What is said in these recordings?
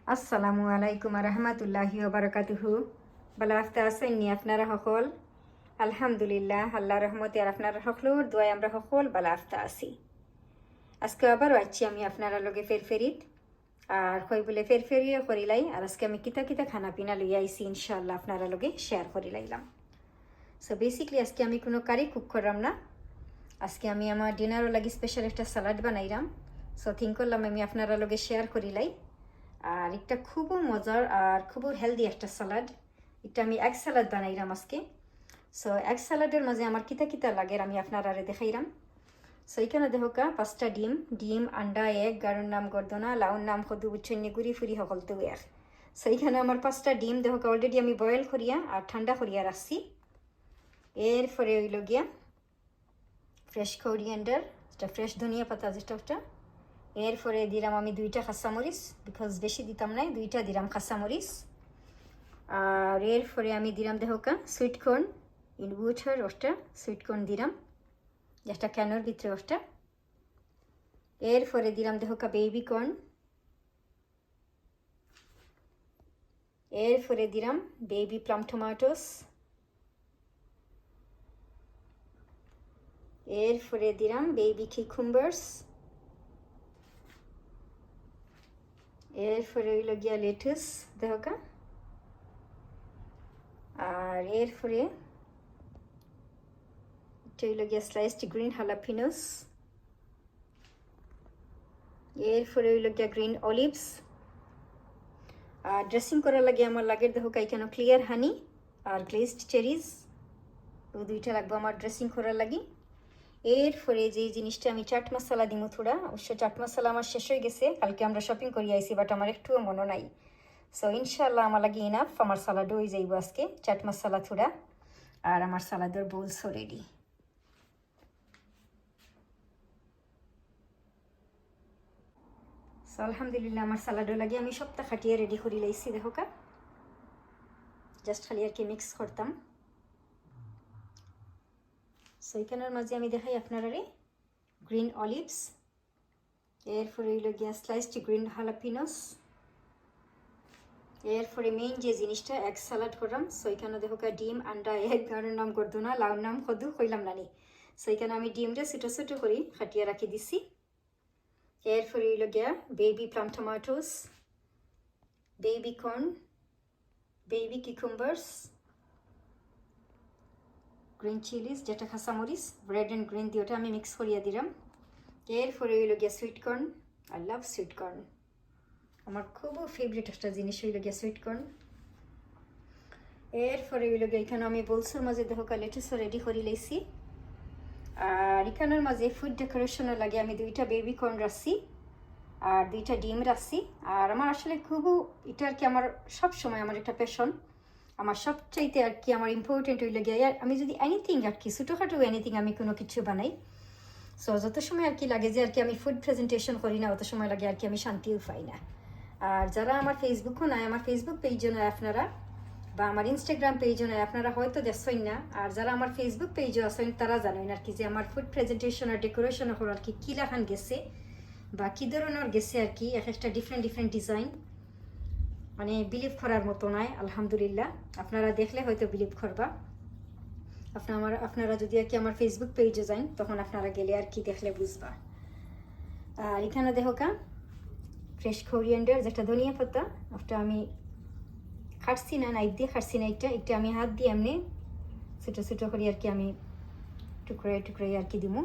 আসসালামু আলাইকুম রহমতুল্লাহি বারাকাতুহু। ভালো আছেননি আপনারা সকল? আলহামদুলিল্লাহ, আল্লাহ রহমতে আর আপনারা সকলের দোয়ায় আমরা সকল ভালো আছি। আজকে আবারও আছি আমি আপনারা লগে ফেরফেরিত আর কই বলে ফেরফেরিও করিলাই। আর আজকে আমি কিতা কিতা খানা পিনা লইয়া আইছি ইনশাআল্লাহ আপনারা লগে শেয়ার করিলাইলাম। সো বেসিকলি আজকে আমি কোনো কারি কুক করলাম না। আজকে আমি আমার ডিনারও লাগি স্পেশাল একটা সালাড বানাইলাম। সো থিঙ্ক করলাম আমি আপনারা লগে শেয়ার করিলাই। আর একটা খুবই মজার আর খুবই হেলদি একটা সালাড। এটা আমি এগ সালাড বানাইলাম আজকে। সো এগ সালাডের মাঝে আমার কিতা কিতা লাগে আমি আপনারা দেখাইলাম। সো এখানে দেখোকা 5টা ডিম আন্ডা এগ গাড়ুর নাম গর্দনা লাউর নাম সদু বুচ্ছন্নি গুড়ি ফুরি সকল তো এর। সো এখানে আমার 5টা ডিম দেখোকা অলরেডি আমি বয়েল করিয়া আর ঠান্ডা করিয়া রাখছি। এরপরে হইল গিয়া ফ্রেশ কোরিয়ান্ডার, যেটা ফ্রেশ ধনিয়া পাতা যেটা ওটা। এরপরে দিলাম আমি 2টা কাঁচামরিচ, বিকজ বেশি দিতাম নাই, 2টা দিলাম কাঁচামরিচ। আর এরপরে আমি দিলাম দেখোকা সুইট কর্ন ইন ওয়াটার, ওটা সুইট কর্ন দিলাম যেটা ক্যানোর ভিতরে ওটা। এরপরে দিলাম দেখোকা বেবি কর্ন। এরপরে দিলাম বেবি প্লাম টমেটোস। এরপরে দিলাম বেবি কিউকাম্বার্স। এরপরে হইল গিয়া লেটুস দেখোকা। আর এরপরে এটা হইল গিয়া স্লাইসড গ্রিন হালাপিনোস। এরপরে হইল গিয়া গ্রিন অলিভস। আর ড্রেসিং করার লাগে আমার লাগে দেখোকা এখানে ক্লিয়ার হানি আর গ্লেজড চেরিজ, ওই 2টা লাগবে আমার ড্রেসিং করার লাগি। এরপরে যে জিনিসটা আমি চাট মশলা দিব থোড়া, অবশ্য চাট মশলা আমার শেষ হয়ে গেছে, কালকে আমরা শপিং করি আইছি, বাট আমার একটুও মনে নাই। সো ইনশাল্লাহ আমার লাগে ইনাফ, আমার সালাডও হয়ে যাইব আজকে চাট মশলা থোড়া। আর আমার সালাদের বোলসও রেডি। সো আলহামদুলিল্লাহ আমার সালাডও লাগে আমি সপ্তাহ খাটিয়ে রেডি করি লাইছি দেখোকা। জাস্ট খালি আর কি মিক্স করতাম। সো এখানের মাঝে আমি দেখাই আপনারা গ্রিন অলিভস। এরপরে হইল গিয়া স্লাইসড গ্রিন হালাপিনোস। এরপরে মেইন যে জিনিসটা এগ সালাড করলাম। সো এখানে দেখোকা ডিম আন্ডা এগ গাড়ুর নাম গর্দনা লাউর নাম সদু কইলাম নানি। সো এখানে আমি ডিমটা ছোটো ছোটো করে খাটিয়ে রাখি দিছি। এরপরে হইল গিয়া baby plum tomatoes, baby corn, baby কিউকাম্বার্স, green Chillies যেটা কাঁচামরিচ রেড অ্যান্ড গ্রিন দিয়ে ওটা আমি মিক্স করিয়া দিলাম। এরপরে হইল গিয়া sweet corn. I love sweet corn, আমার খুব ফেভারিট একটা জিনিস হইল গিয়া সুইট কর্ন। এরপরে হইল গিয়া এখানে আমি বোলসের মাঝে দেখোকা লেটুসও রেডি করে লাইছি। আর এখানের মাঝে ফুড ডেকোরেশনের লাগে আমি 2টা বেবি কর্ন রাখছি আর 2টা ডিম রাখছি। আর আমার আসলে খুব এটা আর কি আমার সব সময় আমার একটা প্যাশন, আমার সবচাইতে আর কি আমার ইম্পর্টেন্ট হইলে গিয়ে আমি যদি এনিথিং আর কি ছোটোখাটো এনিথিং আমি কোনো কিছু বানাই। সো যত সময় আর কি লাগে যে আর কি আমি ফুড প্রেজেন্টেশন করি না, অত সময় লাগে আর কি আমি শান্তিও পাই না। আর যারা আমার ফেসবুকও নাই, আমার ফেসবুক পেজও নয় আপনারা, বা আমার ইনস্টাগ্রাম পেজও নয় আপনারা, হয়তো দেখছেন না। আর যারা আমার ফেসবুক পেজও আছেন তারা জানেন আর কি যে আমার ফুড প্রেজেন্টেশন আর ডেকোরেশন আর কি কী লাখান গেছে বা কী ধরনের গেছে আর কি, এক একটা ডিফারেন্ট ডিজাইন, মানে বিলিভ করার মতো নয়। আলহামদুলিল্লাহ আপনারা দেখলে হয়তো বিলিভ করবা। আপনারা যদি আর কি আমার ফেসবুক পেজে যান তখন আপনারা গেলে আর কি দেখলে বুঝবা। আর এখানে দেখোকা ফ্রেশ কোরিয়ান্ডার যেটা ধনিয়া পাতা, ওটা আমি খাটছি না, নাইফ দিয়ে খাটছি না, এটা আমি হাত দিয়ে এমনি ছোটো ছোটো করে আর কি আমি টুকরো টুকরো আর কি দিব।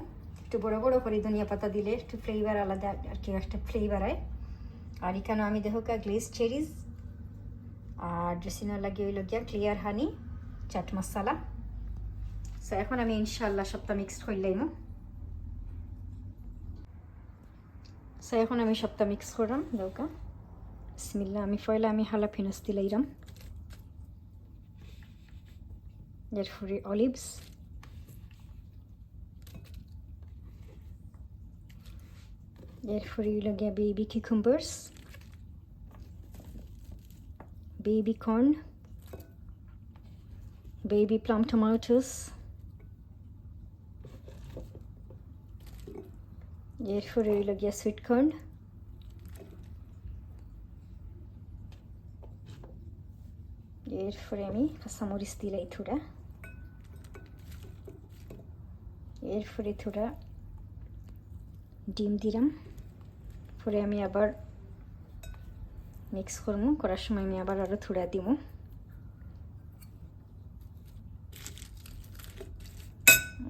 একটু বড় বড় করে ধনিয়া পাতা দিলে একটু ফ্লেভার আলাদা আর কি একটা ফ্লেভার হয়। আর এখানে আমি দেখোকা গ্লেজ চেরিজ আর ড্রেসিংয়ের লাগিয়ে হইল গিয়া ক্লিয়ার হানি চাট মশলা। সো এখন আমি ইনশাল্লাহ সবটা মিক্সড করলাম। সো এখন আমি সবটা মিক্স করলাম দৌকা বিসমিল্লাহ। আমি পয়লা আমি হালাপিনোস দিলাইলাম, এরপরে অলিভস, এরপরে হইল গিয়া baby কিউকাম্বার্স, baby corn, baby plum tomatoes, এরপরে হইল গিয়া সুইট কর্ন, এরপরে আমি কাঁচামরিচ দিলাই থোড়া, এরপরে থোড়া ডিম দিলাম, পরে আমি আবার মিক্স করবো, করার সময় আমি আবার আরও থোড়া দিব,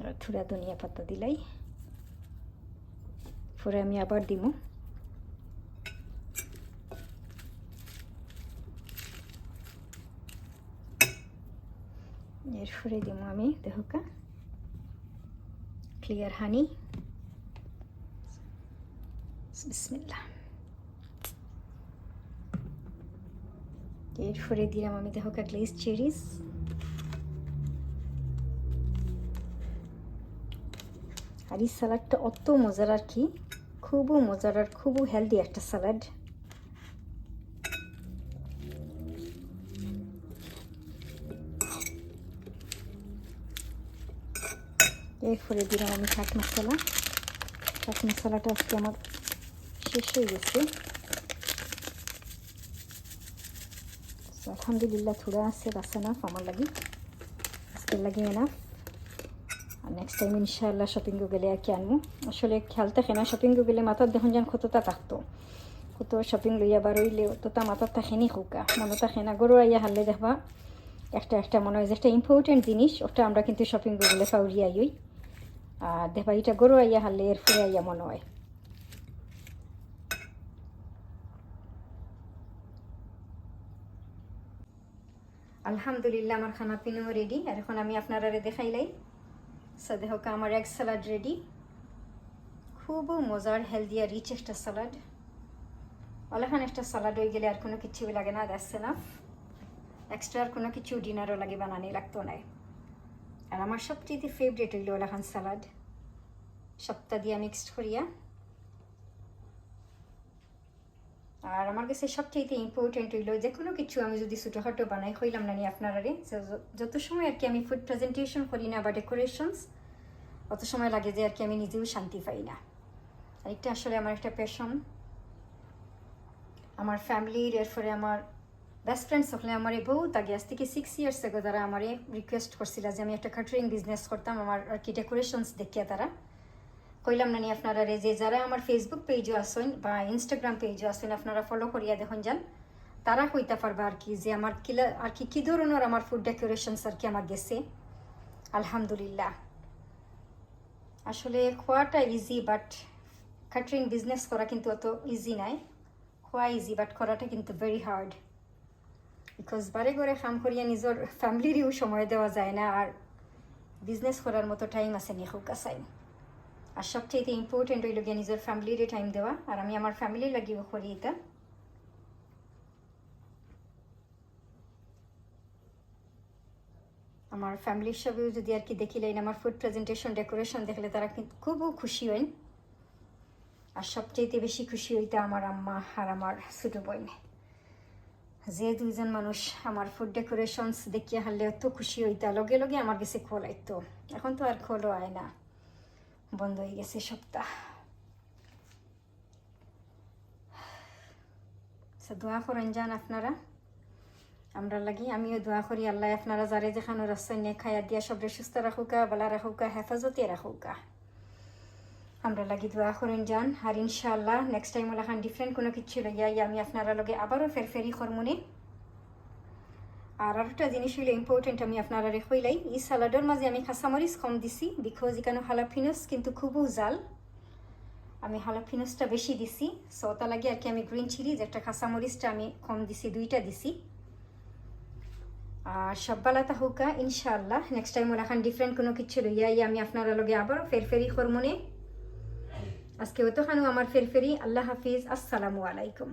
আর থোড়া ধনিয়া পাতা দিলাই, পরে আমি আবার দিব, এরপরে দিব আমি দেখোকা ক্লিয়ার হানি, বিসমিল্লাহ। এরপরে দিলাম আমি দেখোকা গ্লেজ চেরিজ, আর এই স্যালাডটা অত মজার আর কি, খুবই মজার আর খুবই হেলদি একটা স্যালাড। এরপরে দিলাম আমি চাট মশলা, চাট মশলাটা আজকে আমার শেষ হয়ে গেছে, আলহামদুলিল্লাহ থোড়া আছে বাস এনাফ আমার লাগি, আজকের লাগি এনাফ। আর নেক্সট টাইম ইনশাআল্লাহ শপিংয়ে গেলে আর কি আনবো, আসলে খেয়াল থাকে না শপিংয়ে গেলে মাথার দেখুন যেন কতটা থাকতো, কত শপিং লইয়া বারইলে অতটা মাথার থাকে নি হোকা, মনে থাকে না। গরু আইয়া হারলে দেখবা একটা একটা মনে হয় যে একটা ইম্পর্টেন্ট জিনিস, ওটা আমরা কিন্তু শপিংয়ে গেলে ফাউরিয়াই হই, আর দেখবা এটা গরু আইয়া হারলে এরপরে আইয়া মনে হয়। আলহামদুলিল্লাহ আমার খানা পিনাও রেডি, আর এখন আমি আপনারা দেখাইলাই। সো দেখো আমার এগ স্যালাড রেডি, খুব মজার হেলদি আর রিচ একটা স্যালাড। অলেখান একটা স্যালাড হয়ে গেলে আর কোনো কিছু লাগে না, দ্যাটস এনাফ। এক্সট্রা আর কোনো কিছু ডিনারও লাগে বানানি লাগতো না। আর আমার সবচেয়ে ফেভারিট হইল অলেখান স্যালাড, সবটা দিয়ে মিক্সড করিয়া। আর আমার কাছে সবচেয়ে ইম্পর্টেন্ট হইল যে কোনো কিছু আমি যদি ছোটোখাটো বানাই হইলাম না নি আপনারা, যত সময় আর কি আমি ফুড প্রেজেন্টেশন করি না বা ডেকোরেশনস, অত সময় লাগে যে আর কি আমি নিজেও শান্তি পাই না। আর একটা আসলে আমার একটা প্যাশন, আমার ফ্যামিলির, এরপরে আমার বেস্ট ফ্রেন্ডস হলে আমার বহুত আগে, আজ থেকে 6 ইয়ার্স আগে তারা আমার রিকোয়েস্ট করছিল যে আমি একটা ক্যাটারিং বিজনেস করতাম, আমার আর কি ডেকোরেশনস দেখিয়া তারা কইলাম না নি আপনারা যে যারা আমার ফেসবুক পেজও আসেন বা ইনস্টাগ্রাম পেজও আসেন আপনারা ফলো করিয়া দেখুন যান, তারা কইতে পারবা আর কি যে আমার কিলা আর কি কী ধরনের আমার ফুড ডেকোরেশনস আর কি আমার গেছে। আলহামদুলিল্লাহ আসলে খোয়াটা ইজি, বাট ক্যাটারিং বিজনেস করা কিন্তু অত ইজি নাই। খোয়া ইজি, বাট করাটা কিন্তু ভেরি হার্ড, বিকজ বারে ঘরে কাম করিয়া নিজের ফ্যামিলিরও সময় দেওয়া যায় না, আর বিজনেস করার মতো টাইম আছে নি খুব কাছাই। আর সবচেয়ে ইম্পর্টেন্ট হইল গিয়ে নিজের ফ্যামিলিরে টাইম দেওয়া, আর আমি আমার ফ্যামিলি লাগিও করি এটা। আমার ফ্যামিলির সবেও যদি আর কি দেখিলেন আমার ফুড প্রেজেন্টেশন ডেকোরেশন দেখলে তারা কিন্তু খুবও খুশি হইন, আর সবচেয়ে বেশি খুশি হইতে আমার আম্মা আর আমার ছোটো বোন, যে দুইজন মানুষ আমার ফুড ডেকোরেশনস দেখিয়া হারলে অত খুশি হইতা, লগে লগে আমার কাছে খোল আইতো। এখন তো আর খোলও আয় না, বন্ধ হয়ে গেছে সপ্তাহ। দোয়া করেন যান আপনারা আমরা লাগি, আমিও দোয়া করি আল্লাহ আপনারা যারে যেখানে রাস্তায় নিয়ে খাইয়া দিয়া সবরে সুস্থ রাখুকা, বালা রাখুকা, হেফাজতে রাখুকা, আমরা লাগি দোয়া করেন যান। আর ইনশাআল্লাহ নেক্সট টাইম ওলাখান ডিফারেন্ট কোনো কিছু লইয়া আমি আপনারা লগে আবারও ফেরফেরি করমুনে। আর আরেকটা জিনিস হইলে ইম্পর্টেন্ট আমি আপনারা কইলাই, এই স্যালাডের মাঝে আমি কাঁচামরিচ কম দিছি, বিকজ এখানে হালাপিনোস কিন্তু খুবও জাল, আমি হালাপিনোসটা বেশি দিছি, সো তা লাগে আর কি আমি গ্রিন চিলিজ একটা কাঁচামরিচটা আমি কম দিছি, 2টা দিছি। আর সব বালাতা হোকা ইনশাআল্লাহ নেক্সট টাইম ওলাখান ডিফারেন্ট কোনো কিছু লইয়া আমি আপনারা লগে আবারও ফেরফেরি করমুনে। আজকে অতখানো আমার ফেরফেরি। আল্লাহ হাফিজ, আসসালামু আলাইকুম।